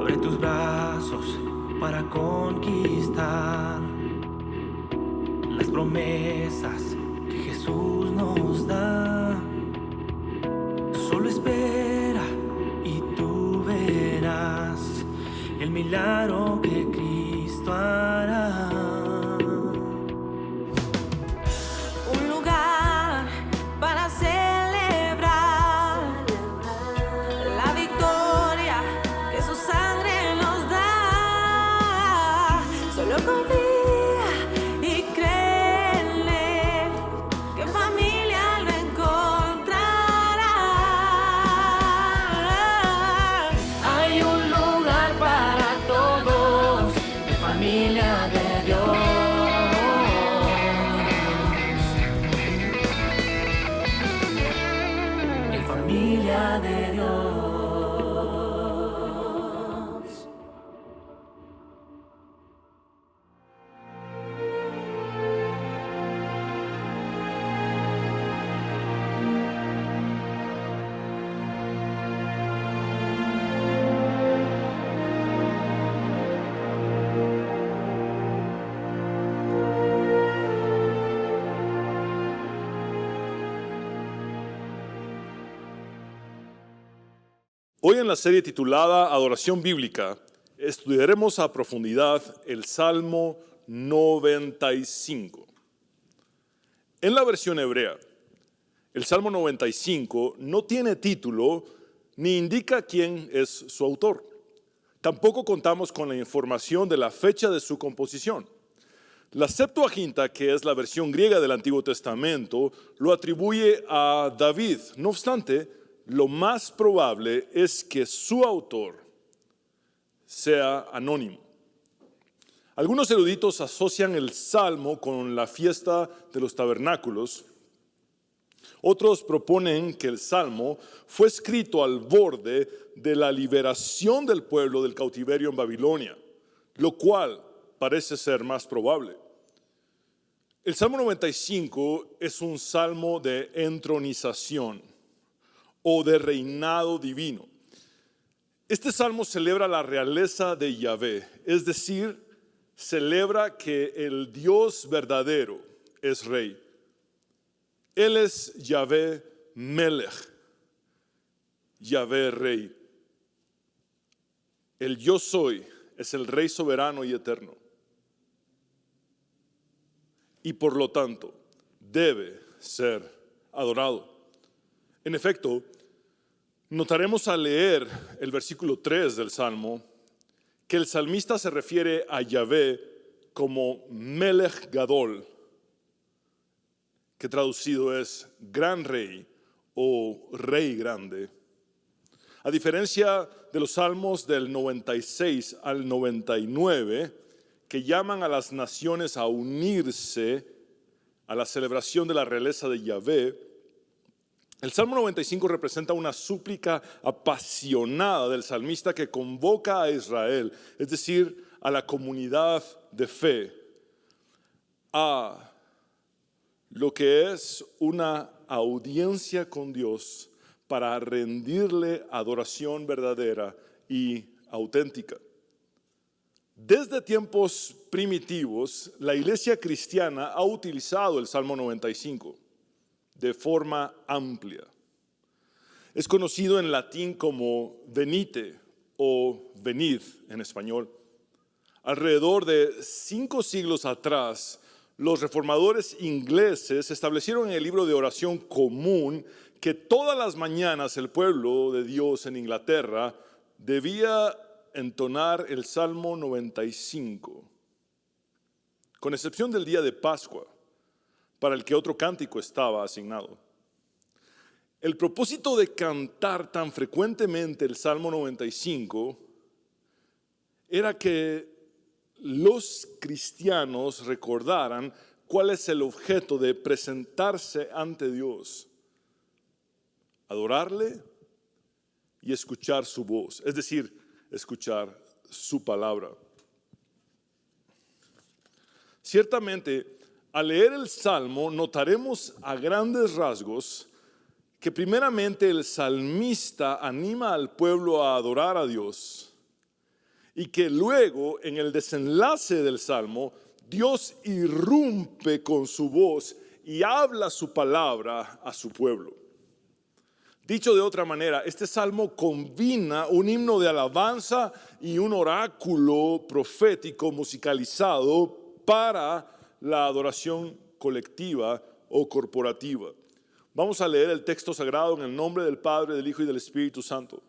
Abre tus brazos para conquistar las promesas que Jesús nos da. Solo espera y tú verás el milagro que Cristo hará. Un lugar para celebrar la victoria que su sangre nos da. Solo confía y cree en Él, que en familia lo encontrará. Hay un lugar para todos, en familia de Dios. En familia de Dios. Hoy en la serie titulada Adoración Bíblica estudiaremos a profundidad el Salmo 95. En la versión hebrea, el Salmo 95 no tiene título ni indica quién es su autor. Tampoco contamos con la información de la fecha de su composición. La Septuaginta, que es la versión griega del Antiguo Testamento, lo atribuye a David. No obstante, lo más probable es que su autor sea anónimo. Algunos eruditos asocian el Salmo con la fiesta de los tabernáculos. Otros proponen que el Salmo fue escrito al borde de la liberación del pueblo del cautiverio en Babilonia, lo cual parece ser más probable. El Salmo 95 es un salmo de entronización o de reinado divino. Este salmo celebra la realeza de Yahvé, es decir, celebra que el Dios verdadero es rey. Él es Yahvé Melech, Yahvé rey. El yo soy es el rey soberano y eterno. Y por lo tanto, debe ser adorado. En efecto, notaremos al leer el versículo 3 del Salmo que el salmista se refiere a Yahvé como Melech Gadol, que traducido es gran rey o rey grande. A diferencia de los salmos del 96 al 99, que llaman a las naciones a unirse a la celebración de la realeza de Yahvé, el Salmo 95 representa una súplica apasionada del salmista que convoca a Israel, es decir, a la comunidad de fe, a lo que es una audiencia con Dios para rendirle adoración verdadera y auténtica. Desde tiempos primitivos, la iglesia cristiana ha utilizado el Salmo 95 de forma amplia. Es conocido en latín como venite o venid en español. Alrededor de 5 siglos atrás, los reformadores ingleses establecieron en el libro de oración común que todas las mañanas el pueblo de Dios en Inglaterra debía entonar el Salmo 95, con excepción del día de Pascua, para el que otro cántico estaba asignado. El propósito de cantar tan frecuentemente el Salmo 95 era que los cristianos recordaran cuál es el objeto de presentarse ante Dios: adorarle y escuchar su voz, es decir, escuchar su palabra. Ciertamente, al leer el Salmo, notaremos a grandes rasgos que primeramente el salmista anima al pueblo a adorar a Dios y que luego en el desenlace del Salmo Dios irrumpe con su voz y habla su palabra a su pueblo. Dicho de otra manera, este salmo combina un himno de alabanza y un oráculo profético musicalizado para la adoración colectiva o corporativa. Vamos a leer el texto sagrado en el nombre del Padre, del Hijo y del Espíritu Santo.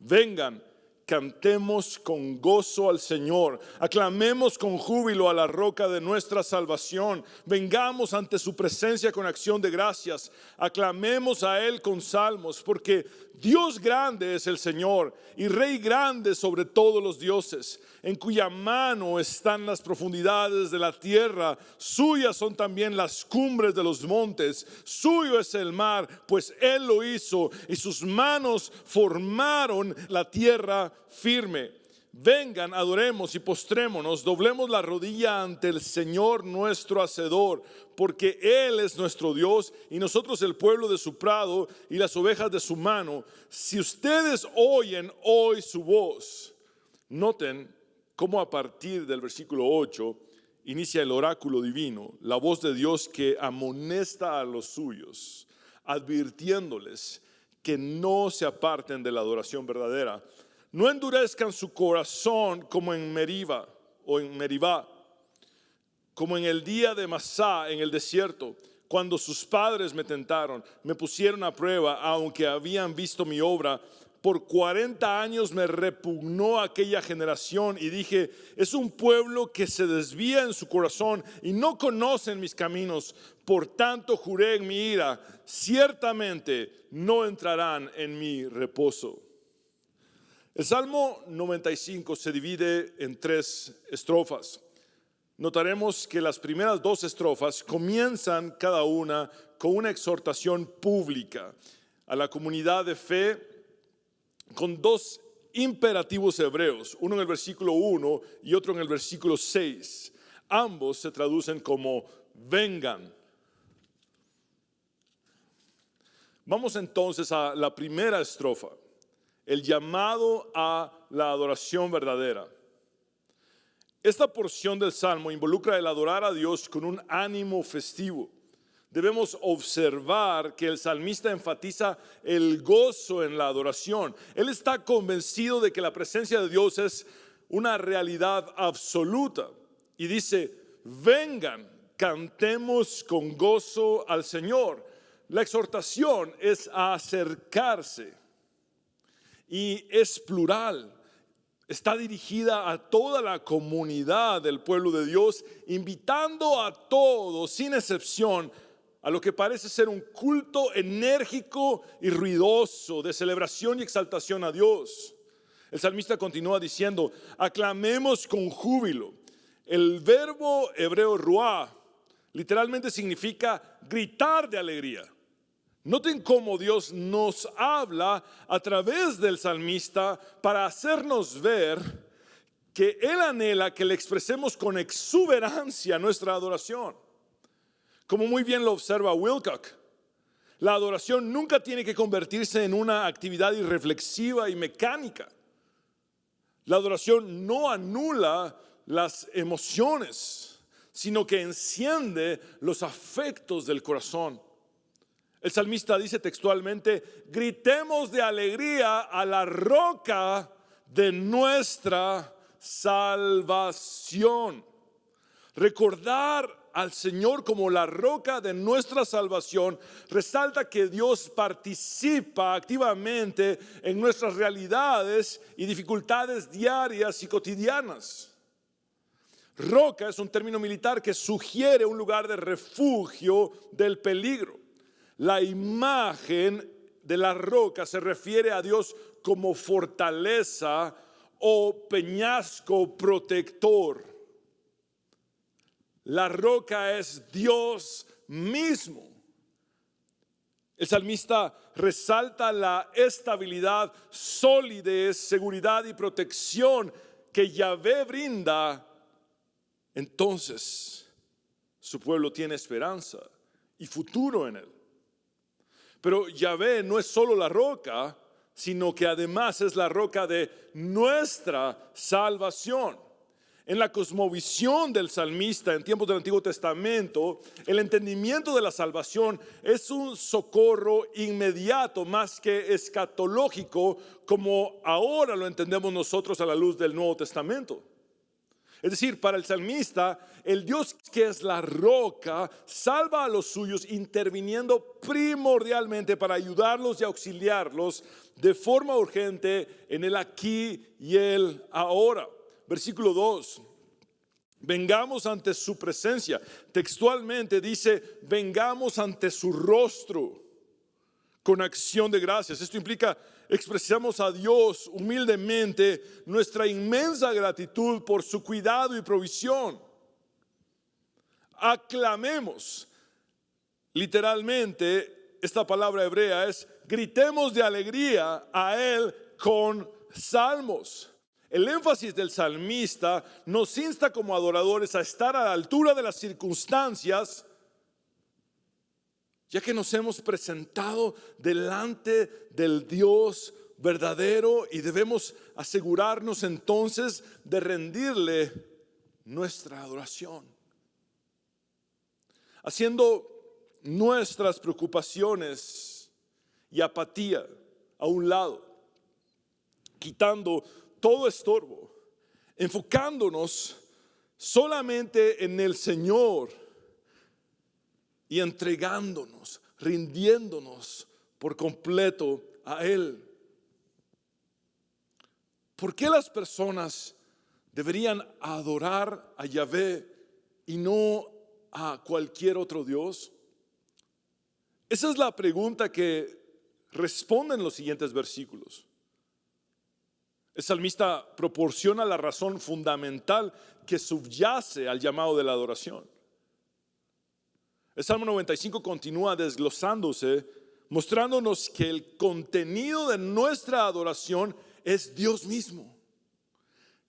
Vengan, cantemos con gozo al Señor, aclamemos con júbilo a la roca de nuestra salvación, vengamos ante su presencia con acción de gracias, aclamemos a Él con salmos, porque Dios grande es el Señor y Rey grande sobre todos los dioses, en cuya mano están las profundidades de la tierra, suyas son también las cumbres de los montes, suyo es el mar, pues Él lo hizo y sus manos formaron la tierra firme. Vengan, adoremos y postrémonos, doblemos la rodilla ante el Señor nuestro Hacedor, porque Él es nuestro Dios y nosotros el pueblo de su prado y las ovejas de su mano. Si ustedes oyen hoy su voz, noten cómo a partir del versículo 8 inicia el oráculo divino, la voz de Dios que amonesta a los suyos, advirtiéndoles que no se aparten de la adoración verdadera. No endurezcan su corazón como en Meribá, como en el día de Masá en el desierto, cuando sus padres me tentaron, me pusieron a prueba, aunque habían visto mi obra. Por 40 años me repugnó aquella generación y dije, es un pueblo que se desvía en su corazón y no conocen mis caminos. Por tanto juré en mi ira, ciertamente no entrarán en mi reposo. El Salmo 95 se divide en 3 estrofas. Notaremos que las primeras 2 estrofas comienzan cada una con una exhortación pública a la comunidad de fe con 2 imperativos hebreos, uno en el versículo 1 y otro en el versículo 6. Ambos se traducen como vengan. Vamos entonces a la primera estrofa, el llamado a la adoración verdadera. Esta porción del Salmo involucra el adorar a Dios con un ánimo festivo. Debemos observar que el salmista enfatiza el gozo en la adoración. Él está convencido de que la presencia de Dios es una realidad absoluta. Y dice, vengan, cantemos con gozo al Señor. La exhortación es a acercarse y es plural. Está dirigida a toda la comunidad del pueblo de Dios, invitando a todos, sin excepción, a lo que parece ser un culto enérgico y ruidoso de celebración y exaltación a Dios. El salmista continúa diciendo, aclamemos con júbilo. El verbo hebreo ruah literalmente significa gritar de alegría. Noten cómo Dios nos habla a través del salmista para hacernos ver que Él anhela que le expresemos con exuberancia nuestra adoración. Como muy bien lo observa Wilcock, la adoración nunca tiene que convertirse en una actividad irreflexiva y mecánica. La adoración no anula las emociones, sino que enciende los afectos del corazón. El salmista dice textualmente, gritemos de alegría a la roca de nuestra salvación. Recordar al Señor como la roca de nuestra salvación resalta que Dios participa activamente en nuestras realidades y dificultades diarias y cotidianas. Roca es un término militar que sugiere un lugar de refugio del peligro. La imagen de la roca se refiere a Dios como fortaleza o peñasco protector. La roca es Dios mismo. El salmista resalta la estabilidad, solidez, seguridad y protección que Yahvé brinda. Entonces, su pueblo tiene esperanza y futuro en él. Pero Yahvé no es solo la roca, sino que además es la roca de nuestra salvación. En la cosmovisión del salmista en tiempos del Antiguo Testamento, el entendimiento de la salvación es un socorro inmediato más que escatológico, como ahora lo entendemos nosotros a la luz del Nuevo Testamento. Es decir, para el salmista, el Dios que es la roca salva a los suyos interviniendo primordialmente para ayudarlos y auxiliarlos de forma urgente en el aquí y el ahora. Versículo 2, vengamos ante su presencia. Textualmente dice, vengamos ante su rostro con acción de gracias. Esto implica expresamos a Dios humildemente nuestra inmensa gratitud por su cuidado y provisión. Aclamemos. Literalmente, esta palabra hebrea es gritemos de alegría a Él con salmos. El énfasis del salmista nos insta como adoradores a estar a la altura de las circunstancias, ya que nos hemos presentado delante del Dios verdadero y debemos asegurarnos entonces de rendirle nuestra adoración, haciendo nuestras preocupaciones y apatía a un lado, quitando todo estorbo, enfocándonos solamente en el Señor y entregándonos, rindiéndonos por completo a Él. ¿Por qué las personas deberían adorar a Yahvé y no a cualquier otro Dios? Esa es la pregunta que responden los siguientes versículos. El salmista proporciona la razón fundamental que subyace al llamado de la adoración. El Salmo 95 continúa desglosándose, mostrándonos que el contenido de nuestra adoración es Dios mismo,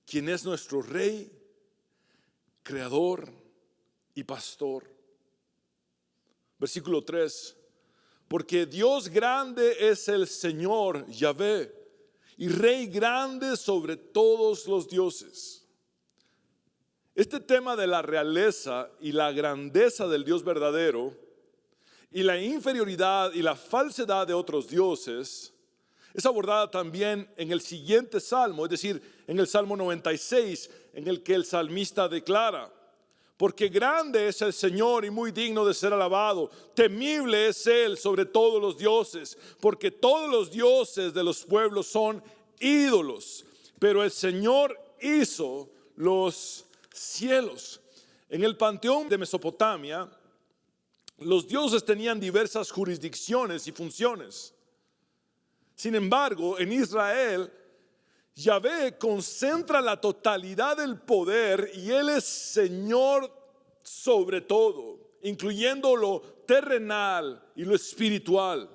quien es nuestro Rey, Creador y Pastor. Versículo 3, porque Dios grande es el Señor Yahvé, y Rey grande sobre todos los dioses. Este tema de la realeza y la grandeza del Dios verdadero y la inferioridad y la falsedad de otros dioses es abordada también en el siguiente salmo, es decir, en el Salmo 96, en el que el salmista declara: porque grande es el Señor y muy digno de ser alabado, temible es Él sobre todos los dioses, porque todos los dioses de los pueblos son ídolos, pero el Señor hizo los cielos. En el panteón de Mesopotamia, los dioses tenían diversas jurisdicciones y funciones. Sin embargo, en Israel, Yahvé concentra la totalidad del poder y Él es Señor sobre todo, incluyendo lo terrenal y lo espiritual.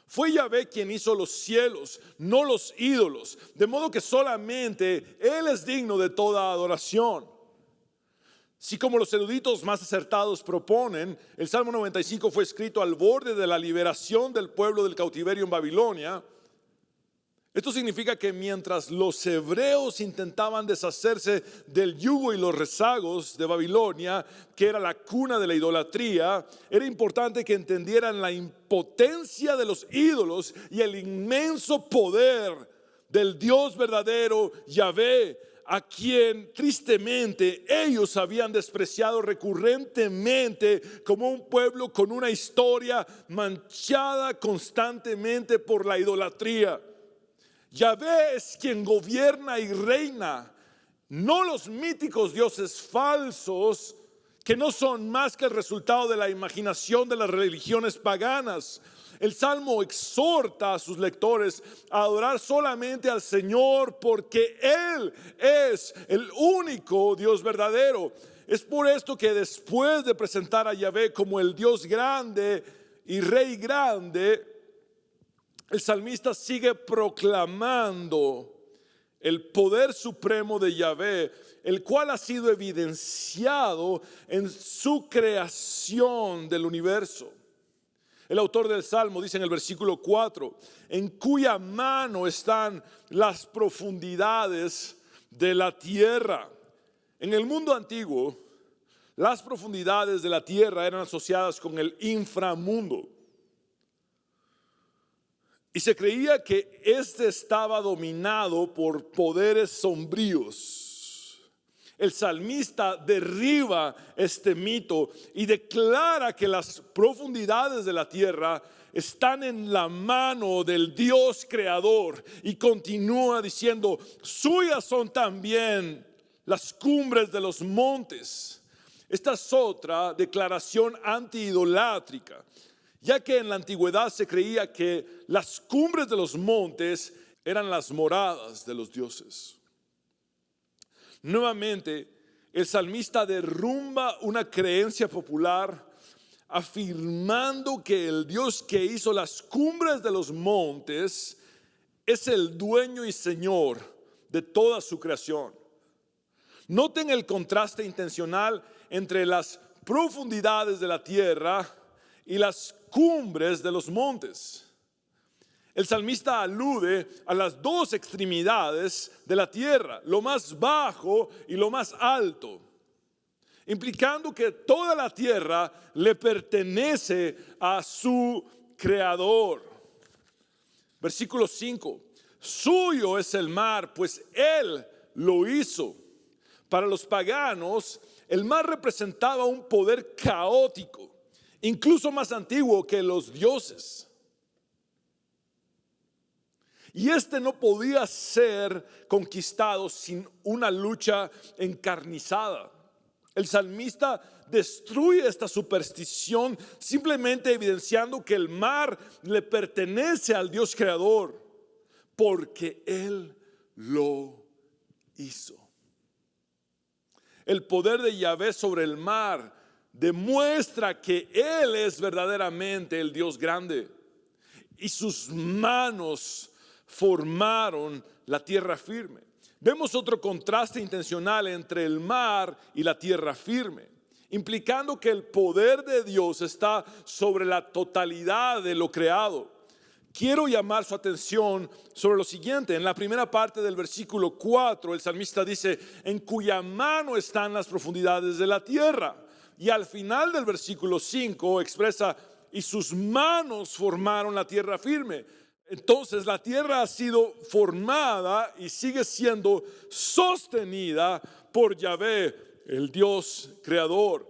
Fue Yahvé quien hizo los cielos, no los ídolos, de modo que solamente Él es digno de toda adoración. Si como los eruditos más acertados proponen, el Salmo 95 fue escrito al borde de la liberación del pueblo del cautiverio en Babilonia, esto significa que mientras los hebreos intentaban deshacerse del yugo y los rezagos de Babilonia, que era la cuna de la idolatría, era importante que entendieran la impotencia de los ídolos y el inmenso poder del Dios verdadero, Yahvé, a quien tristemente ellos habían despreciado recurrentemente como un pueblo con una historia manchada constantemente por la idolatría. Yahvé es quien gobierna y reina, no los míticos dioses falsos que no son más que el resultado de la imaginación de las religiones paganas. El Salmo exhorta a sus lectores a adorar solamente al Señor porque Él es el único Dios verdadero. Es por esto que después de presentar a Yahvé como el Dios grande y Rey grande, el salmista sigue proclamando el poder supremo de Yahvé, el cual ha sido evidenciado en su creación del universo. El autor del Salmo dice en el versículo 4, en cuya mano están las profundidades de la tierra. En el mundo antiguo, las profundidades de la tierra eran asociadas con el inframundo. Y se creía que este estaba dominado por poderes sombríos. El salmista derriba este mito y declara que las profundidades de la tierra están en la mano del Dios creador. Y continúa diciendo, suyas son también las cumbres de los montes. Esta es otra declaración anti-idolátrica, ya que en la antigüedad se creía que las cumbres de los montes eran las moradas de los dioses. Nuevamente, el salmista derrumba una creencia popular, afirmando que el Dios que hizo las cumbres de los montes es el dueño y señor de toda su creación. Noten el contraste intencional entre las profundidades de la tierra y las cumbres de los montes. El salmista alude a las dos extremidades de la tierra, lo más bajo y lo más alto, implicando que toda la tierra le pertenece a su creador. Versículo 5, suyo es el mar, pues él lo hizo. Para los paganos, el mar representaba un poder caótico, incluso más antiguo que los dioses. Y este no podía ser conquistado sin una lucha encarnizada. El salmista destruye esta superstición simplemente evidenciando que el mar le pertenece al Dios creador, porque Él lo hizo. El poder de Yahvé sobre el mar demuestra que Él es verdaderamente el Dios grande y sus manos formaron la tierra firme. Vemos otro contraste intencional entre el mar y la tierra firme, implicando que el poder de Dios está sobre la totalidad de lo creado. Quiero llamar su atención sobre lo siguiente. En la primera parte del versículo 4, el salmista dice, en cuya mano están las profundidades de la tierra. Y al final del versículo 5 expresa, y sus manos formaron la tierra firme. Entonces la tierra ha sido formada y sigue siendo sostenida por Yahvé, el Dios creador.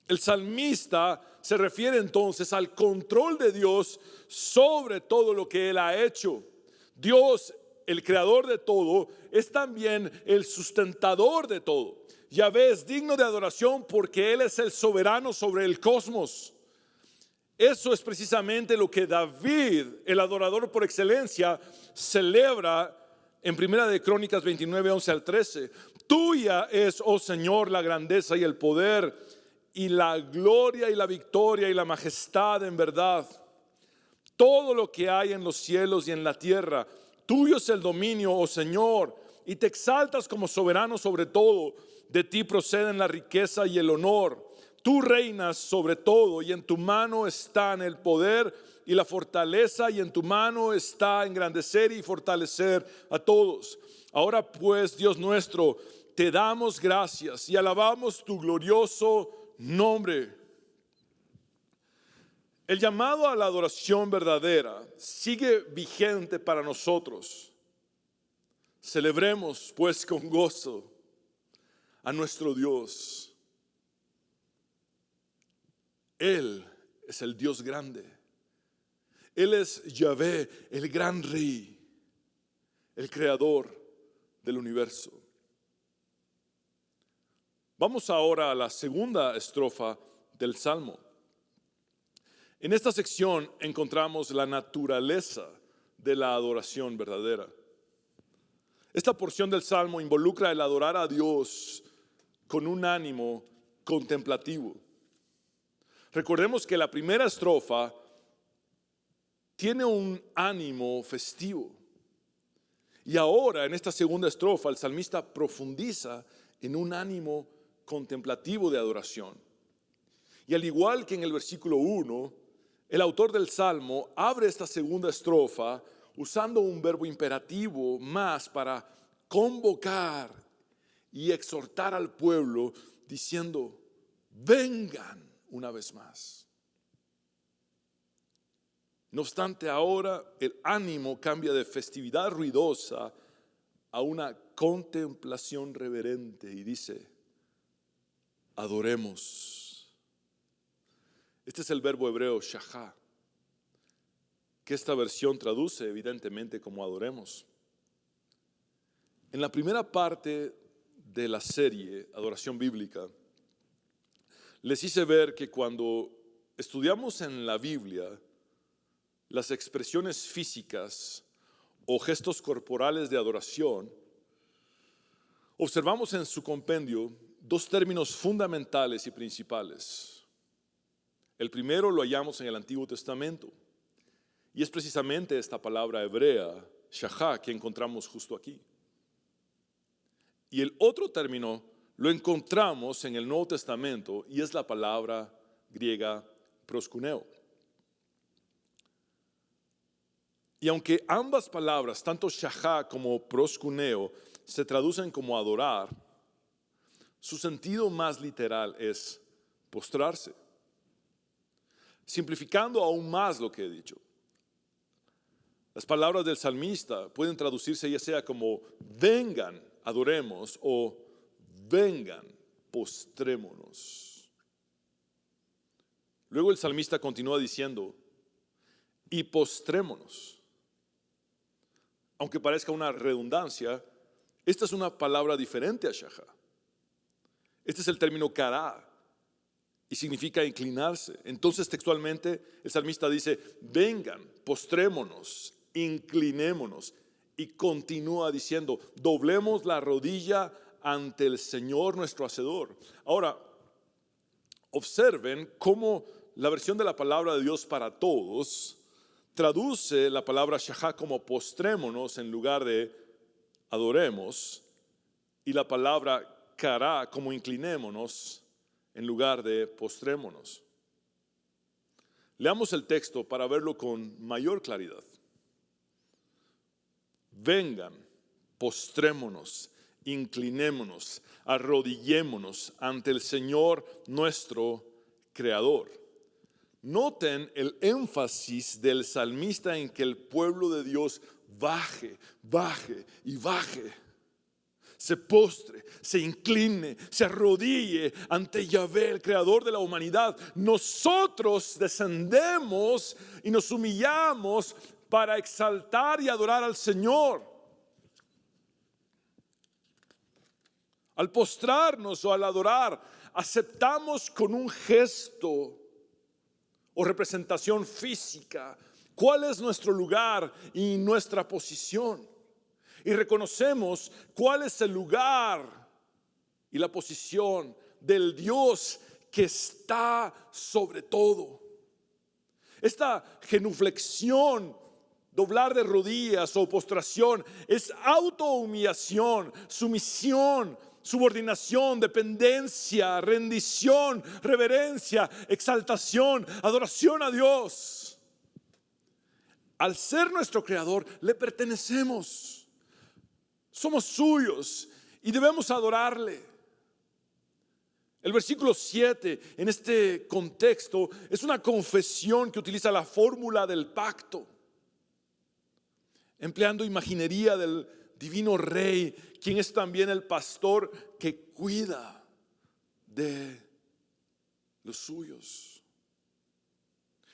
El salmista se refiere entonces al control de Dios sobre todo lo que Él ha hecho. Dios, el creador de todo, es también el sustentador de todo. Yahvé es digno de adoración porque Él es el soberano sobre el cosmos. Eso es precisamente lo que David, el adorador por excelencia, celebra en Primera de Crónicas 29, 11 al 13. Tuya es, oh Señor, la grandeza y el poder, y la gloria y la victoria y la majestad en verdad. Todo lo que hay en los cielos y en la tierra, tuyo es el dominio, oh Señor, y te exaltas como soberano sobre todo. De ti proceden la riqueza y el honor. Tú reinas sobre todo, y en tu mano están el poder y la fortaleza, y en tu mano está engrandecer y fortalecer a todos. Ahora pues, Dios nuestro, te damos gracias y alabamos tu glorioso nombre. El llamado a la adoración verdadera sigue vigente para nosotros. Celebremos pues con gozo a nuestro Dios. Él es el Dios grande. Él es Yahvé, el gran rey, el creador del universo. Vamos ahora a la segunda estrofa del Salmo. En esta sección encontramos la naturaleza de la adoración verdadera. Esta porción del Salmo involucra el adorar a Dios con un ánimo contemplativo. Recordemos que la primera estrofa tiene un ánimo festivo. Y ahora en esta segunda estrofa el salmista profundiza en un ánimo contemplativo de adoración. Y al igual que en el versículo 1, el autor del Salmo abre esta segunda estrofa usando un verbo imperativo más para convocar y exhortar al pueblo diciendo, vengan una vez más. No obstante, ahora el ánimo cambia de festividad ruidosa a una contemplación reverente y dice, adoremos. Este es el verbo hebreo shahá, que esta versión traduce evidentemente como adoremos. En la primera parte de la serie Adoración Bíblica, les hice ver que cuando estudiamos en la Biblia las expresiones físicas o gestos corporales de adoración, observamos en su compendio dos términos fundamentales y principales. El primero lo hallamos en el Antiguo Testamento y es precisamente esta palabra hebrea, shahá, que encontramos justo aquí. Y el otro término lo encontramos en el Nuevo Testamento y es la palabra griega proskuneo. Y aunque ambas palabras, tanto shahá como proskuneo, se traducen como adorar, su sentido más literal es postrarse. Simplificando aún más lo que he dicho, las palabras del salmista pueden traducirse ya sea como vengan, adoremos o vengan, postrémonos. Luego el salmista continúa diciendo, y postrémonos. Aunque parezca una redundancia, esta es una palabra diferente a shahá. Este es el término kará y significa inclinarse. Entonces textualmente el salmista dice, vengan, postrémonos, inclinémonos. Y continúa diciendo, doblemos la rodilla ante el Señor nuestro Hacedor. Ahora, observen cómo la versión de la palabra de Dios para todos traduce la palabra shahá como postrémonos en lugar de adoremos, y la palabra kará como inclinémonos en lugar de postrémonos. Leamos el texto para verlo con mayor claridad. Vengan, postrémonos, inclinémonos, arrodillémonos ante el Señor nuestro Creador. Noten el énfasis del salmista en que el pueblo de Dios baje, baje y baje. Se postre, se incline, se arrodille ante Yahvé, el creador de la humanidad. Nosotros descendemos y nos humillamos para exaltar y adorar al Señor. Al postrarnos o al adorar, aceptamos con un gesto o representación física cuál es nuestro lugar y nuestra posición. Y reconocemos cuál es el lugar y la posición del Dios que está sobre todo. Esta genuflexión, doblar de rodillas o postración, es autohumillación, sumisión, subordinación, dependencia, rendición, reverencia, exaltación, adoración a Dios. Al ser nuestro Creador, le pertenecemos. Somos suyos y debemos adorarle. El versículo 7 en este contexto es una confesión que utiliza la fórmula del pacto, empleando imaginería del divino rey, quien es también el pastor que cuida de los suyos.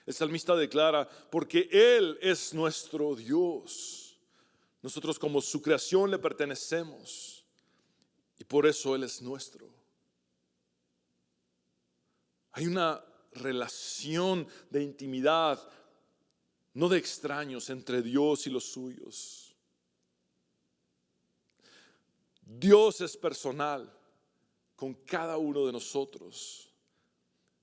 El salmista declara, porque Él es nuestro Dios. Nosotros como su creación le pertenecemos y por eso Él es nuestro. Hay una relación de intimidad, no de extraños, entre Dios y los suyos. Dios es personal con cada uno de nosotros.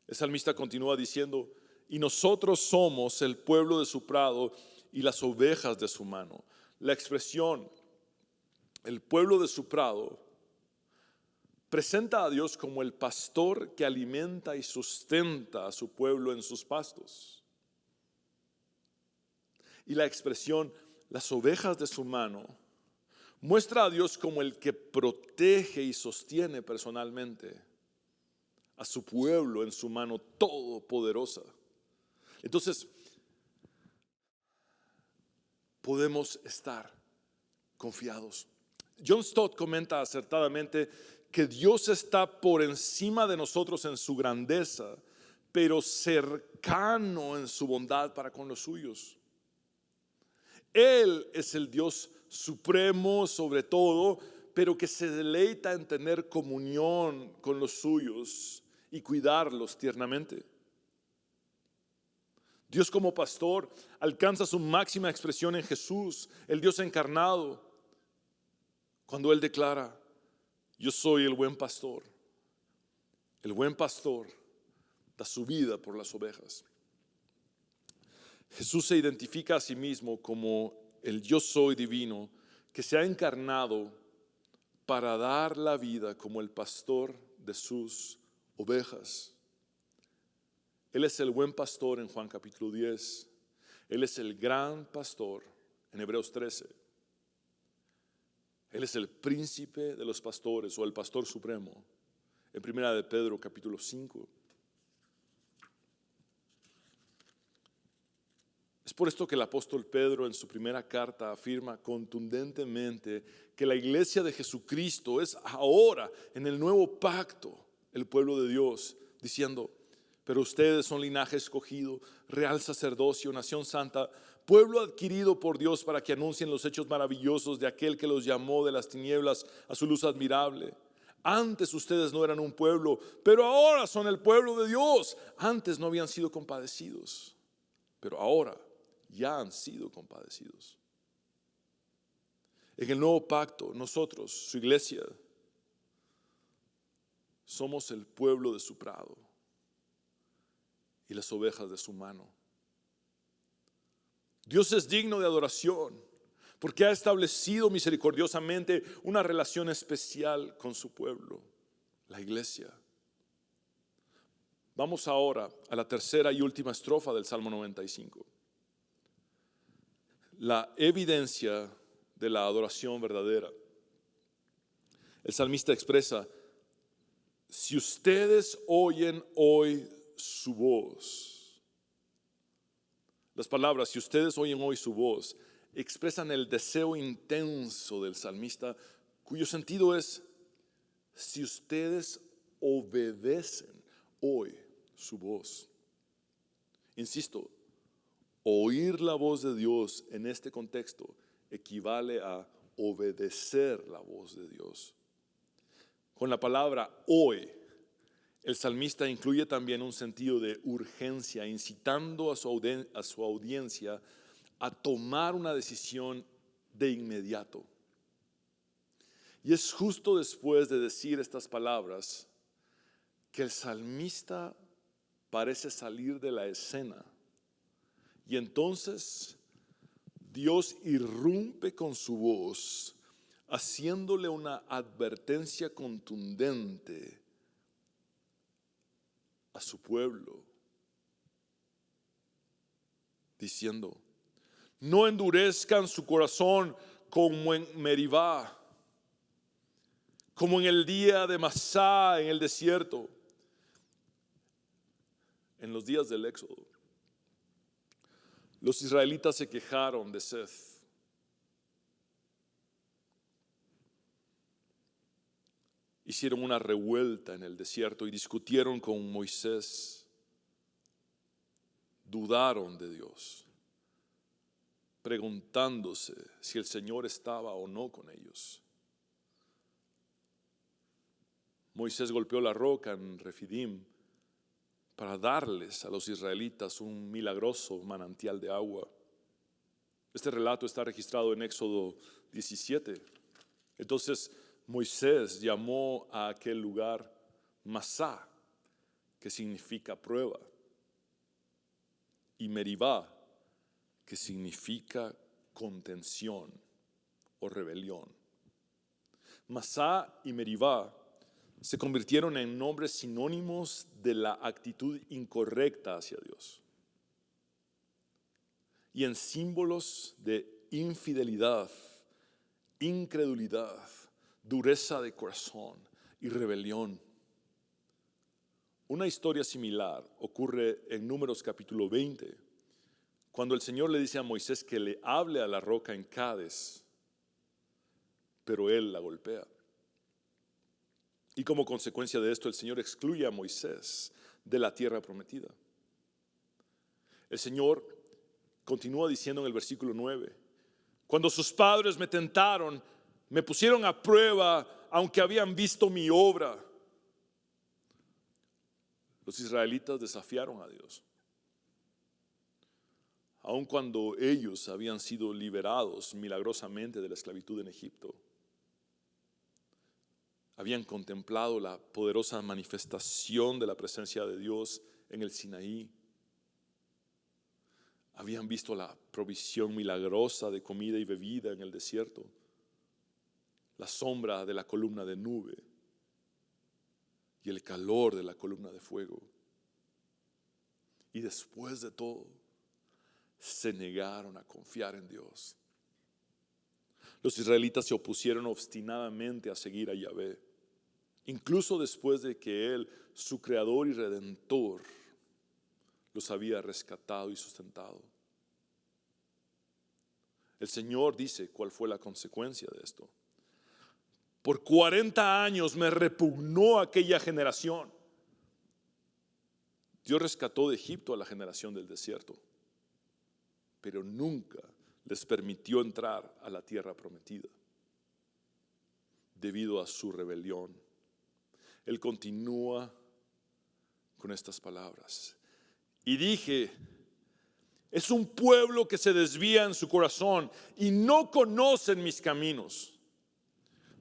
El salmista continúa diciendo, y nosotros somos el pueblo de su prado y las ovejas de su mano. La expresión, el pueblo de su prado, presenta a Dios como el pastor que alimenta y sustenta a su pueblo en sus pastos. Y la expresión, las ovejas de su mano, muestra a Dios como el que protege y sostiene personalmente a su pueblo en su mano todopoderosa. Entonces, podemos estar confiados. John Stott comenta acertadamente que Dios está por encima de nosotros en su grandeza, pero cercano en su bondad para con los suyos. Él es el Dios supremo sobre todo, pero que se deleita en tener comunión con los suyos y cuidarlos tiernamente. Dios como pastor alcanza su máxima expresión en Jesús, el Dios encarnado, cuando Él declara: yo soy el buen pastor. El buen pastor da su vida por las ovejas. Jesús se identifica a sí mismo como el yo soy divino que se ha encarnado para dar la vida como el pastor de sus ovejas. Él es el buen pastor en Juan capítulo 10. Él es el gran pastor en Hebreos 13. Él es el príncipe de los pastores o el pastor supremo en Primera de Pedro capítulo 5. Es por esto que el apóstol Pedro en su primera carta afirma contundentemente que la iglesia de Jesucristo es ahora en el nuevo pacto el pueblo de Dios, diciendo: pero ustedes son linaje escogido, real sacerdocio, nación santa, pueblo adquirido por Dios para que anuncien los hechos maravillosos de aquel que los llamó de las tinieblas a su luz admirable. Antes ustedes no eran un pueblo, pero ahora son el pueblo de Dios. Antes no habían sido compadecidos, pero ahora ya han sido compadecidos. En el nuevo pacto, nosotros, su iglesia, somos el pueblo de su prado y las ovejas de su mano. Dios es digno de adoración porque ha establecido misericordiosamente una relación especial con su pueblo, la iglesia. Vamos ahora a la tercera y última estrofa del Salmo 95. La evidencia de la adoración verdadera. El salmista expresa: si ustedes oyen hoy su voz. Las palabras "si ustedes oyen hoy su voz" expresan el deseo intenso del salmista, cuyo sentido es: si ustedes obedecen hoy su voz. Insisto, oír la voz de Dios en este contexto equivale a obedecer la voz de Dios. Con la palabra hoy, el salmista incluye también un sentido de urgencia, incitando a su audiencia a tomar una decisión de inmediato. Y es justo después de decir estas palabras que el salmista parece salir de la escena. Y entonces Dios irrumpe con su voz, haciéndole una advertencia contundente a su pueblo, diciendo: no endurezcan su corazón como en Meribá, como en el día de Masá en el desierto, en los días del Éxodo. Los israelitas se quejaron de sed. Hicieron una revuelta en el desierto y discutieron con Moisés. Dudaron de Dios, preguntándose si el Señor estaba o no con ellos. Moisés golpeó la roca en Refidim para darles a los israelitas un milagroso manantial de agua. Este relato está registrado en Éxodo 17. Entonces Moisés llamó a aquel lugar Masá, que significa prueba, y Meribá, que significa contención o rebelión. Masá y Meribá se convirtieron en nombres sinónimos de la actitud incorrecta hacia Dios. y en símbolos de infidelidad, incredulidad, dureza de corazón y rebelión. Una historia similar ocurre en Números capítulo 20, cuando el Señor le dice a Moisés que le hable a la roca en Cades, pero él la golpea. Y como consecuencia de esto, el Señor excluye a Moisés de la tierra prometida. El Señor continúa diciendo en el versículo 9, cuando sus padres me tentaron, me pusieron a prueba, aunque habían visto mi obra. Los israelitas desafiaron a Dios. Aun cuando ellos habían sido liberados milagrosamente de la esclavitud en Egipto, habían contemplado la poderosa manifestación de la presencia de Dios en el Sinaí, habían visto la provisión milagrosa de comida y bebida en el desierto, la sombra de la columna de nube y el calor de la columna de fuego. Y después de todo, se negaron a confiar en Dios. Los israelitas se opusieron obstinadamente a seguir a Yahvé, incluso después de que Él, su creador y redentor, los había rescatado y sustentado. El Señor dice cuál fue la consecuencia de esto. Por 40 años me repugnó aquella generación. Dios rescató de Egipto a la generación del desierto, pero nunca les permitió entrar a la tierra prometida debido a su rebelión. Él continúa con estas palabras. Y dije, es un pueblo que se desvía en su corazón y no conocen mis caminos.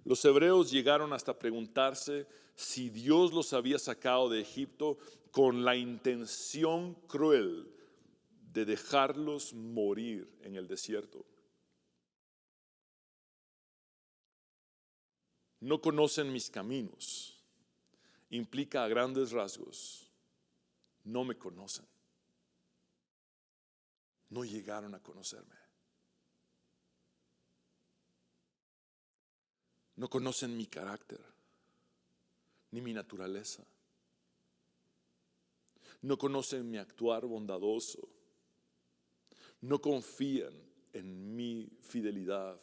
Los hebreos llegaron hasta preguntarse si Dios los había sacado de Egipto con la intención cruel de dejarlos morir en el desierto. No conocen mis caminos. Implica a grandes rasgos, no me conocen. No llegaron a conocerme. No conocen mi carácter, ni mi naturaleza. No conocen mi actuar bondadoso. No confían en mi fidelidad,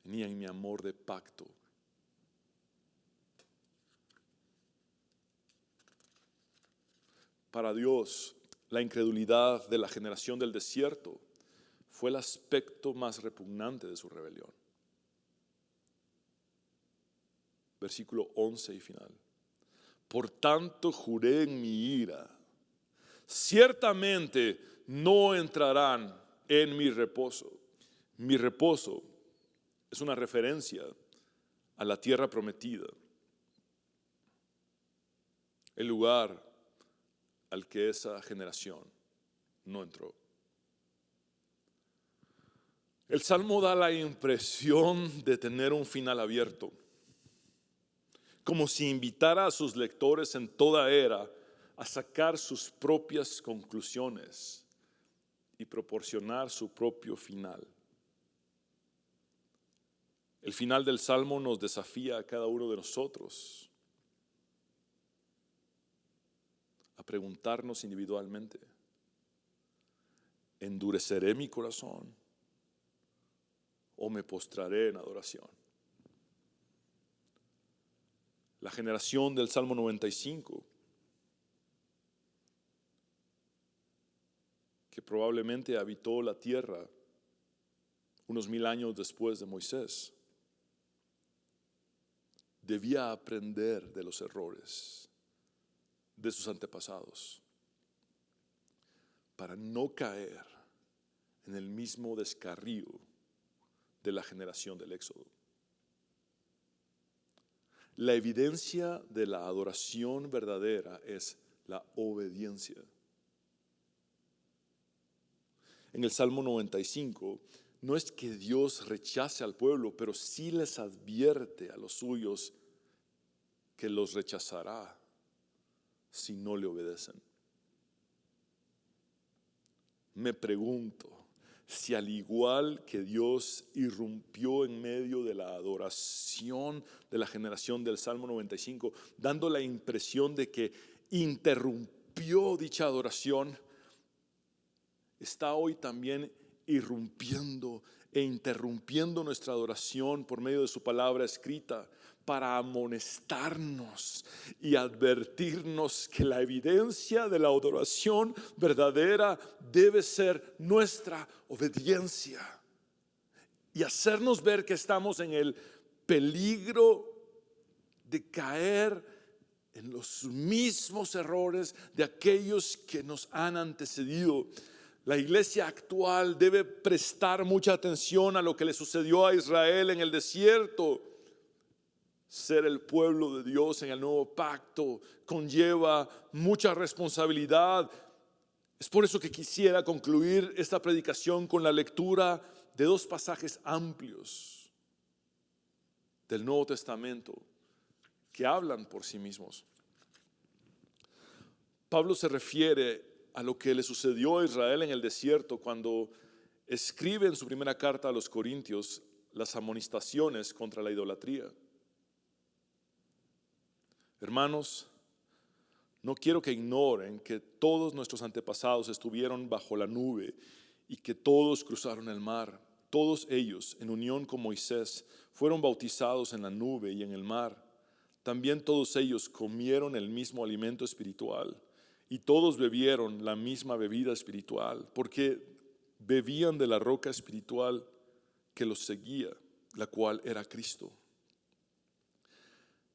ni en mi amor de pacto. Para Dios, la incredulidad de la generación del desierto fue el aspecto más repugnante de su rebelión. Versículo 11 y final. Por tanto juré en mi ira, ciertamente no entrarán en mi reposo. Mi reposo es una referencia a la tierra prometida, el lugar al que esa generación no entró. El Salmo da la impresión de tener un final abierto, como si invitara a sus lectores en toda era a sacar sus propias conclusiones y proporcionar su propio final. El final del Salmo nos desafía a cada uno de nosotros a preguntarnos individualmente: ¿endureceré mi corazón o me postraré en adoración? La generación del Salmo 95, que probablemente habitó la tierra unos 1000 años después de Moisés, debía aprender de los errores de sus antepasados para no caer en el mismo descarrío de la generación del Éxodo. La evidencia de la adoración verdadera es la obediencia. En el Salmo 95, no es que Dios rechace al pueblo, pero sí les advierte a los suyos que los rechazará si no le obedecen. me pregunto si al igual que Dios irrumpió en medio de la adoración de la generación del Salmo 95, dando la impresión de que interrumpió dicha adoración, está hoy también irrumpiendo e interrumpiendo nuestra adoración por medio de su palabra escrita para amonestarnos y advertirnos que la evidencia de la adoración verdadera debe ser nuestra obediencia y hacernos ver que estamos en el peligro de caer en los mismos errores de aquellos que nos han antecedido. La iglesia actual debe prestar mucha atención a lo que le sucedió a Israel en el desierto. Ser el pueblo de Dios en el nuevo pacto conlleva mucha responsabilidad. Es por eso que quisiera concluir esta predicación con la lectura de dos pasajes amplios del Nuevo Testamento que hablan por sí mismos. Pablo se refiere a lo que le sucedió a Israel en el desierto cuando escribe en su primera carta a los Corintios las amonestaciones contra la idolatría. Hermanos, no quiero que ignoren que todos nuestros antepasados estuvieron bajo la nube y que todos cruzaron el mar. Todos ellos, en unión con Moisés, fueron bautizados en la nube y en el mar. También todos ellos comieron el mismo alimento espiritual y todos bebieron la misma bebida espiritual, porque bebían de la roca espiritual que los seguía, la cual era Cristo.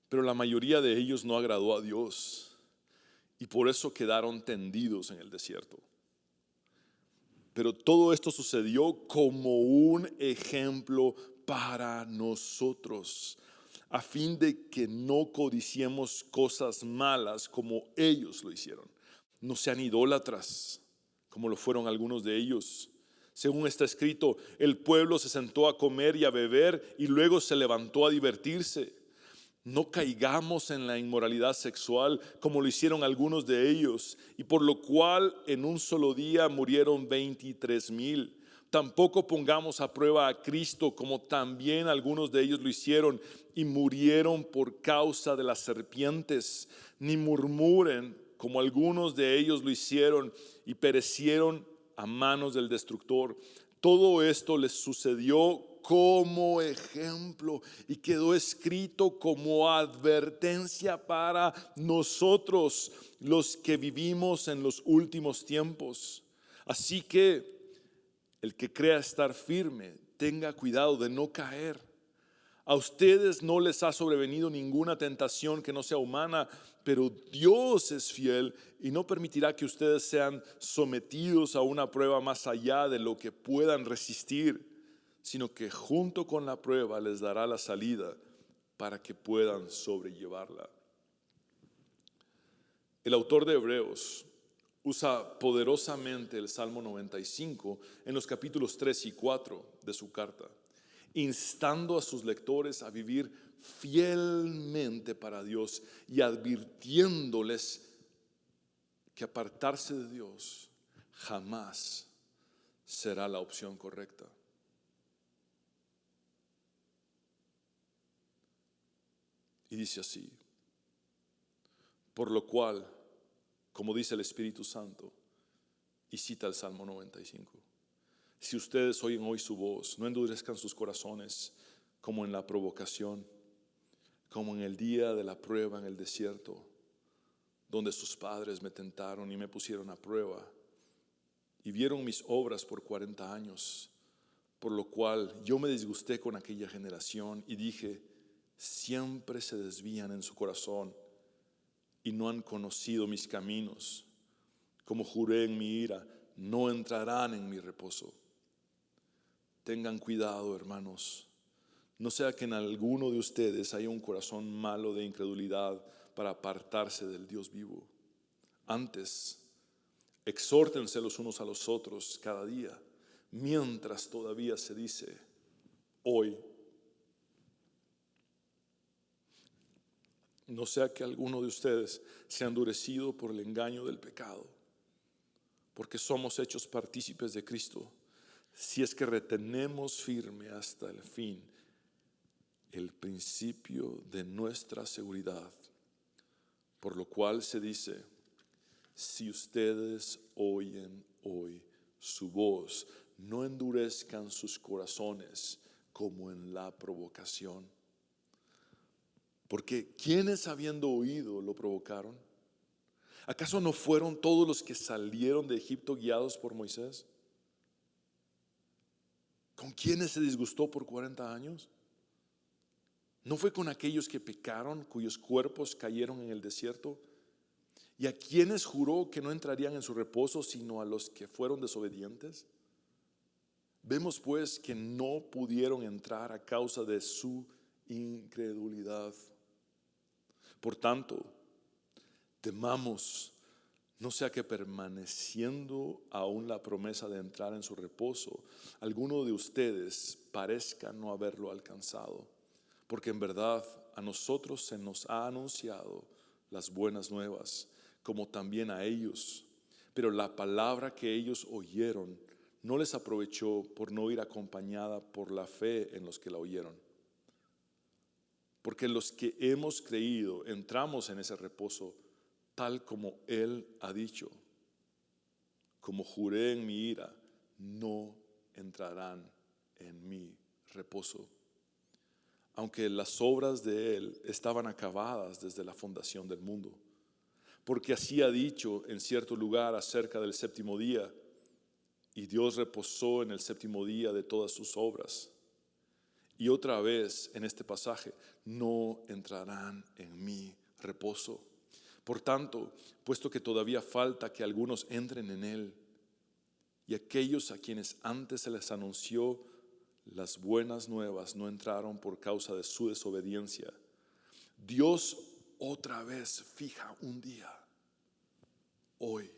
Pero la mayoría de ellos no agradó a Dios y por eso quedaron tendidos en el desierto. Pero todo esto sucedió como un ejemplo para nosotros, a fin de que no codiciemos cosas malas como ellos lo hicieron. No sean idólatras, como lo fueron algunos de ellos. Según está escrito, el pueblo se sentó a comer y a beber y luego se levantó a divertirse. No caigamos en la inmoralidad sexual como lo hicieron algunos de ellos, y por lo cual en un solo día murieron 23,000. Tampoco pongamos a prueba a Cristo como también algunos de ellos lo hicieron y murieron por causa de las serpientes. Ni murmuren como algunos de ellos lo hicieron y perecieron a manos del destructor. Todo esto les sucedió como ejemplo y quedó escrito como advertencia para nosotros, los que vivimos en los últimos tiempos. Así que el que crea estar firme, tenga cuidado de no caer. A ustedes no les ha sobrevenido ninguna tentación que no sea humana, pero Dios es fiel y no permitirá que ustedes sean sometidos a una prueba más allá de lo que puedan resistir, sino que junto con la prueba les dará la salida para que puedan sobrellevarla. El autor de Hebreos usa poderosamente el Salmo 95 en los capítulos 3 y 4 de su carta, instando a sus lectores a vivir fielmente para Dios y advirtiéndoles que apartarse de Dios jamás será la opción correcta. Y dice así: por lo cual, como dice el Espíritu Santo, y cita el Salmo 95, si ustedes oyen hoy su voz, no endurezcan sus corazones como en la provocación, como en el día de la prueba en el desierto, donde sus padres me tentaron y me pusieron a prueba y vieron mis obras por 40 años, por lo cual yo me disgusté con aquella generación y dije: siempre se desvían en su corazón y no han conocido mis caminos. Como juré en mi ira, no entrarán en mi reposo. Tengan cuidado, hermanos, no sea que en alguno de ustedes haya un corazón malo de incredulidad para apartarse del Dios vivo. Antes, exhórtense los unos a los otros cada día, mientras todavía se dice hoy. No sea que alguno de ustedes sea endurecido por el engaño del pecado. porque somos hechos partícipes de Cristo, si es que retenemos firme hasta el fin el principio de nuestra seguridad, por lo cual se dice, si ustedes oyen hoy su voz, no endurezcan sus corazones como en la provocación. Porque ¿quiénes habiendo oído lo provocaron? ¿Acaso no fueron todos los que salieron de Egipto guiados por Moisés? ¿Con quiénes se disgustó por 40 años? ¿No fue con aquellos que pecaron, cuyos cuerpos cayeron en el desierto? ¿Y a quienes juró que no entrarían en su reposo, sino a los que fueron desobedientes? Vemos pues que no pudieron entrar a causa de su incredulidad. Por tanto, temamos, no sea que permaneciendo aún la promesa de entrar en su reposo, alguno de ustedes parezca no haberlo alcanzado. Porque en verdad a nosotros se nos ha anunciado las buenas nuevas, como también a ellos. Pero la palabra que ellos oyeron no les aprovechó por no ir acompañada por la fe en los que la oyeron. Porque los que hemos creído entramos en ese reposo, tal como Él ha dicho. Como juré en mi ira, no entrarán en mi reposo. Aunque las obras de Él estaban acabadas desde la fundación del mundo. Porque así ha dicho en cierto lugar acerca del séptimo día, y Dios reposó en el séptimo día de todas sus obras. Y otra vez en este pasaje, no entrarán en mi reposo. Por tanto, puesto que todavía falta que algunos entren en Él, y aquellos a quienes antes se les anunció las buenas nuevas no entraron por causa de su desobediencia, Dios otra vez fija un día, hoy,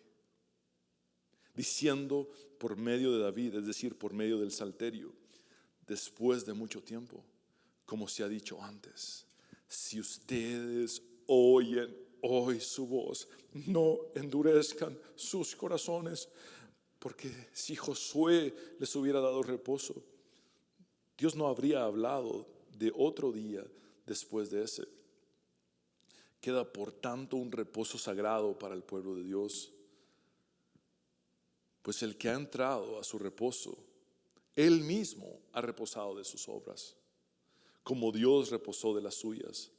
diciendo por medio de David, es decir, por medio del salterio, después de mucho tiempo, como se ha dicho antes, si ustedes oyen hoy su voz, no endurezcan sus corazones, porque si Josué les hubiera dado reposo, Dios no habría hablado de otro día después de ese. Queda por tanto un reposo sagrado para el pueblo de Dios, pues el que ha entrado a su reposo, Él mismo ha reposado de sus obras, como Dios reposó de las suyas.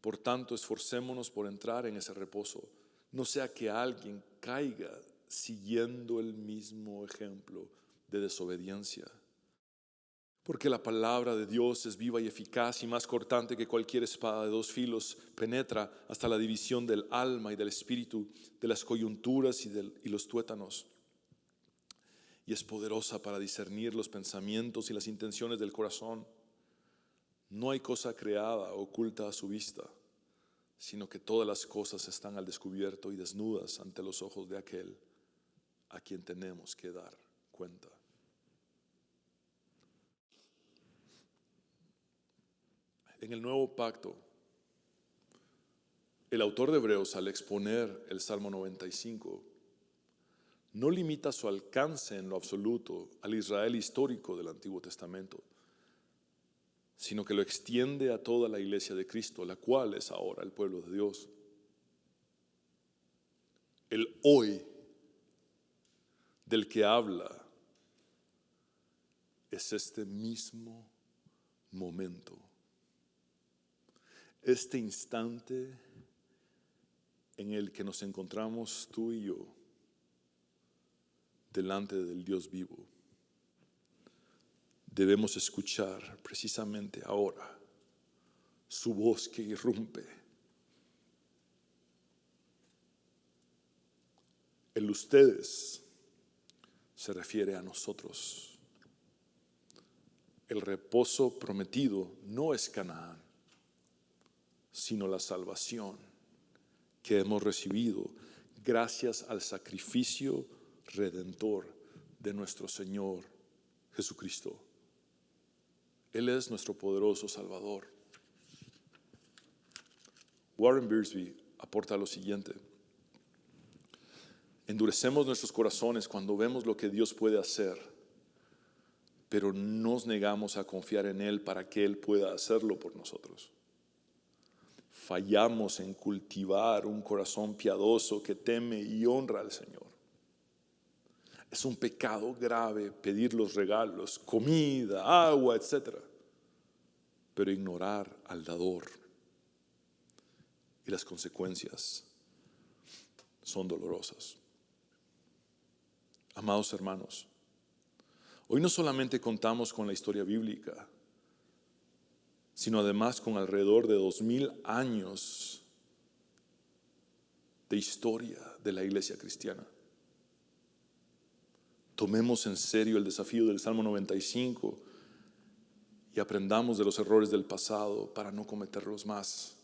Por tanto, esforcémonos por entrar en ese reposo, no sea que alguien caiga siguiendo el mismo ejemplo de desobediencia. Porque la palabra de Dios es viva y eficaz y más cortante que cualquier espada de dos filos, penetra hasta la división del alma y del espíritu, de las coyunturas y los tuétanos. Y es poderosa para discernir los pensamientos y las intenciones del corazón. No hay cosa creada oculta a su vista, sino que todas las cosas están al descubierto y desnudas ante los ojos de aquel a quien tenemos que dar cuenta. En el nuevo pacto, el autor de Hebreos, al exponer el Salmo 95, no limita su alcance en lo absoluto al Israel histórico del Antiguo Testamento, sino que lo extiende a toda la iglesia de Cristo, la cual es ahora el pueblo de Dios. El hoy del que habla es este mismo momento. Este instante en el que nos encontramos tú y yo delante del Dios vivo, debemos escuchar precisamente ahora su voz que irrumpe. El ustedes se refiere a nosotros. El reposo prometido no es Canaán, sino la salvación que hemos recibido gracias al sacrificio redentor de nuestro Señor Jesucristo. Él es nuestro poderoso Salvador. Warren Wiersbe aporta lo siguiente: Endurecemos nuestros corazones cuando vemos lo que Dios puede hacer, pero nos negamos a confiar en Él para que Él pueda hacerlo por nosotros. Fallamos en cultivar un corazón piadoso que teme y honra al Señor. Es un pecado grave pedir los regalos, comida, agua, etc., pero ignorar al dador. Y las consecuencias son dolorosas. Amados hermanos, hoy no solamente contamos con la historia bíblica, sino además con alrededor de 2000 años de historia de la iglesia cristiana. Tomemos en serio el desafío del Salmo 95 y aprendamos de los errores del pasado para no cometerlos más.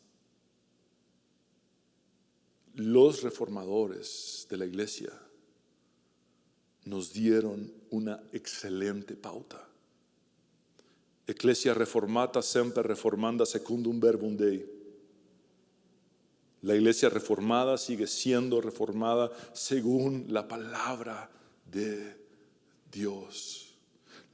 Los reformadores de la iglesia nos dieron una excelente pauta. Ecclesia reformata semper reformanda secundum verbum Dei. La iglesia reformada sigue siendo reformada según la palabra de Dios,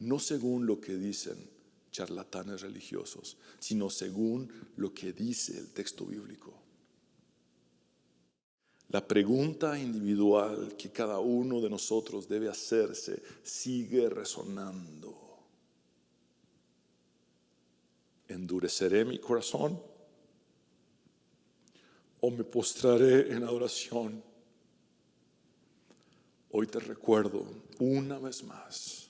no según lo que dicen charlatanes religiosos, sino según lo que dice el texto bíblico. La pregunta individual que cada uno de nosotros debe hacerse sigue resonando. ¿Endureceré mi corazón o me postraré en adoración? Hoy te recuerdo una vez más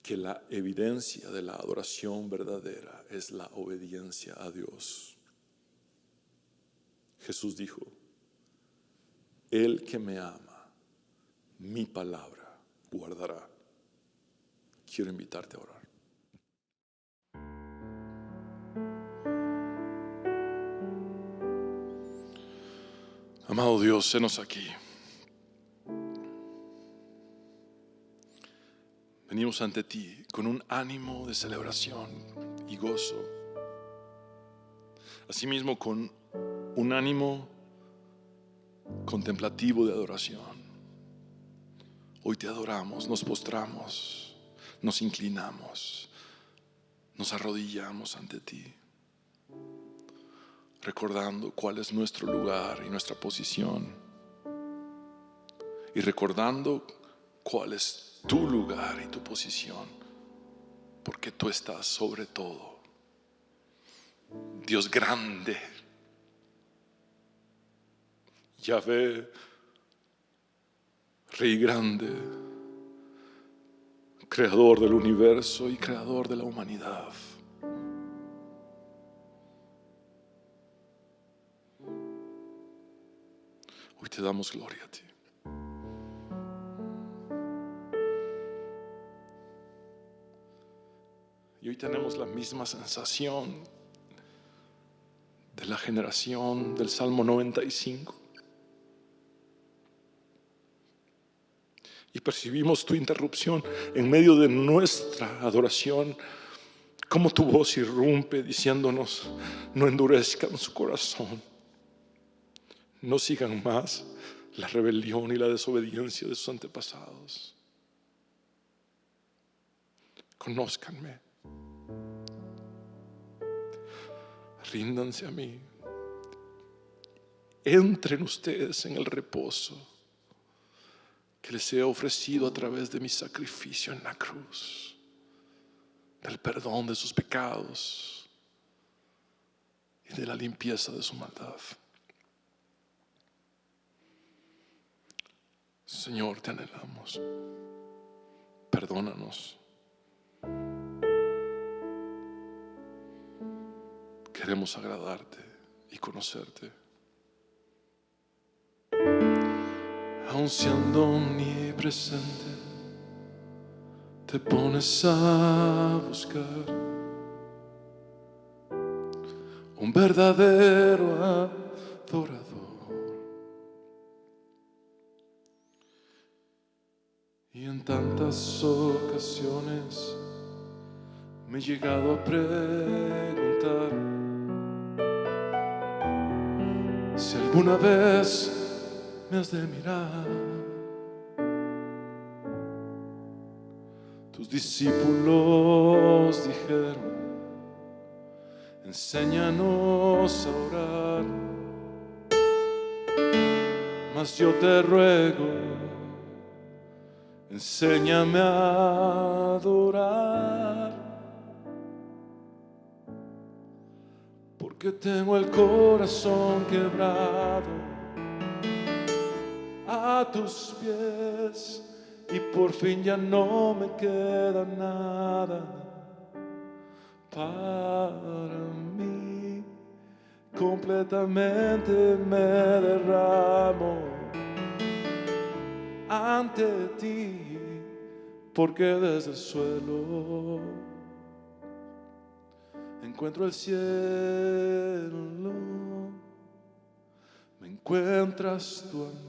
que la evidencia de la adoración verdadera es la obediencia a Dios. Jesús dijo: el que me ama, mi palabra guardará. Quiero invitarte a orar. Amado Dios, henos aquí. Venimos ante ti con un ánimo de celebración y gozo. Asimismo con un ánimo contemplativo de adoración. Hoy te adoramos, nos postramos, nos inclinamos, nos arrodillamos ante ti, recordando cuál es nuestro lugar y nuestra posición, y recordando cuál es tu lugar y tu posición, porque tú estás sobre todo. Dios grande, Yahvé, Rey grande, creador del universo y creador de la humanidad. Hoy te damos gloria a ti. Y hoy tenemos la misma sensación de la generación del Salmo 95. Y percibimos tu interrupción en medio de nuestra adoración, como tu voz irrumpe diciéndonos: no endurezcan su corazón, no sigan más la rebelión y la desobediencia de sus antepasados. Conózcanme, ríndanse a mí, entren ustedes en el reposo que les he ofrecido a través de mi sacrificio en la cruz, del perdón de sus pecados y de la limpieza de su maldad. Señor, te anhelamos. Perdónanos. Queremos agradarte y conocerte. Aun siendo omnipresente, te pones a buscar un verdadero adorador. Y en tantas ocasiones me he llegado a preguntar si alguna vez me me has de mirar. Tus discípulos dijeron: enséñanos a orar. Mas yo te ruego, enséñame a adorar, porque tengo el corazón quebrado a tus pies y por fin ya no me queda nada para mí. Completamente me derramo ante ti, porque desde el suelo encuentro el cielo. Me encuentras tú en mí.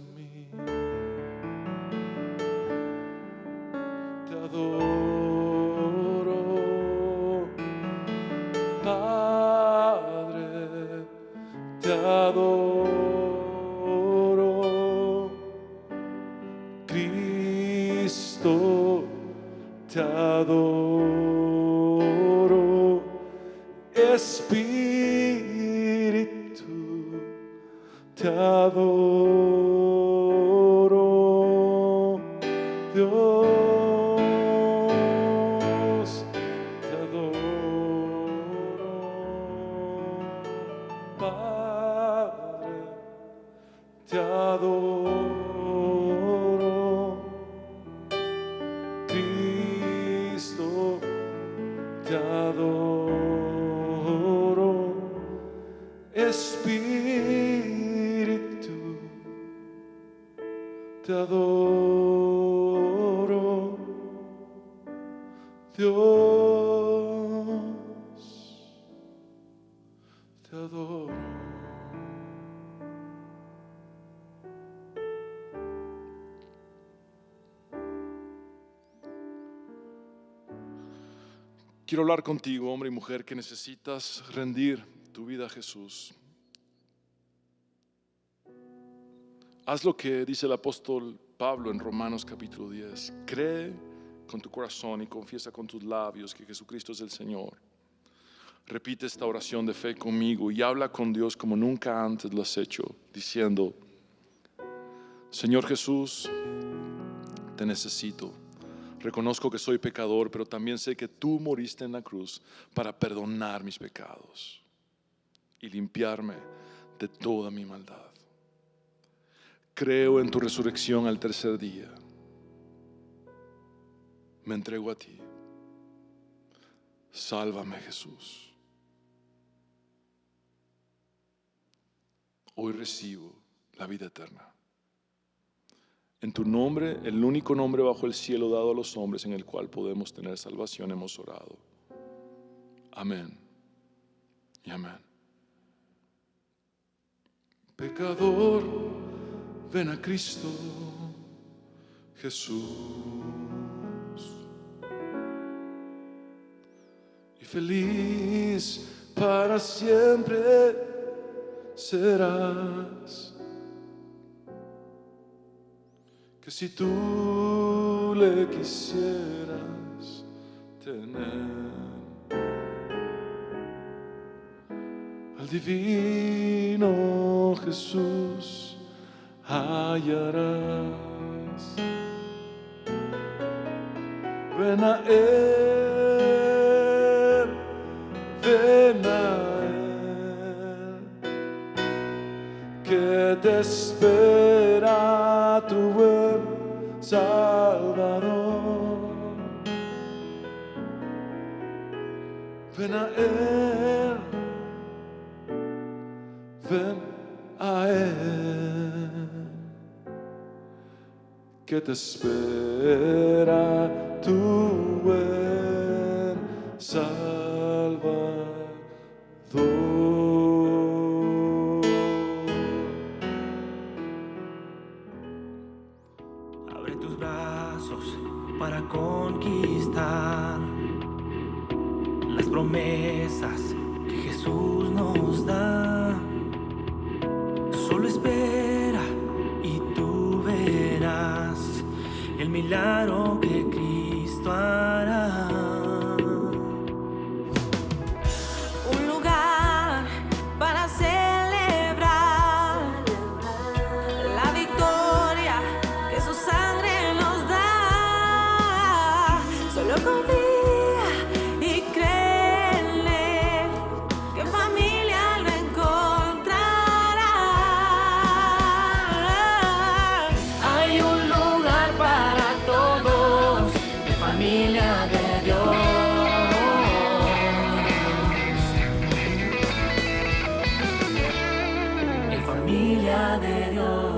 Te adoro, Padre, te adoro, Cristo, te adoro, Espíritu, te adoro, Dios, te adoro, Padre, te adoro, Cristo, te adoro, Espíritu, te adoro, Dios, te adoro. Quiero hablar contigo, hombre y mujer, que necesitas rendir tu vida a Jesús. Haz lo que dice el apóstol Pablo en Romanos capítulo 10. Cree con tu corazón y confiesa con tus labios que Jesucristo es el Señor. Repite esta oración de fe conmigo y habla con Dios como nunca antes lo has hecho, diciendo: Señor Jesús, te necesito. Reconozco que soy pecador, pero también sé que tú moriste en la cruz para perdonar mis pecados y limpiarme de toda mi maldad. Creo en tu resurrección al tercer día. Me entrego a ti. Sálvame, Jesús. Hoy recibo la vida eterna. En tu nombre, el único nombre bajo el cielo dado a los hombres en el cual podemos tener salvación, hemos orado. Amén y amén. Pecador, ven a Cristo Jesús, y feliz para siempre serás. Que si tú le quisieras tener, al divino Jesús hallarás. Ven a Él, ven a Él, que te espera tu buen Salvador. Ven a Él, ven a Él, que te espera tu buen Salvador. Abre tus brazos para conquistar las promesas que Jesús nos da. Solo espera y tú milagro que Cristo hará. Un lugar para celebrar la victoria que su sangre nos da. Solo confía y créele que en familia lo encontrará. Hay un lugar para todos, de familia de Dios. Familia de Dios.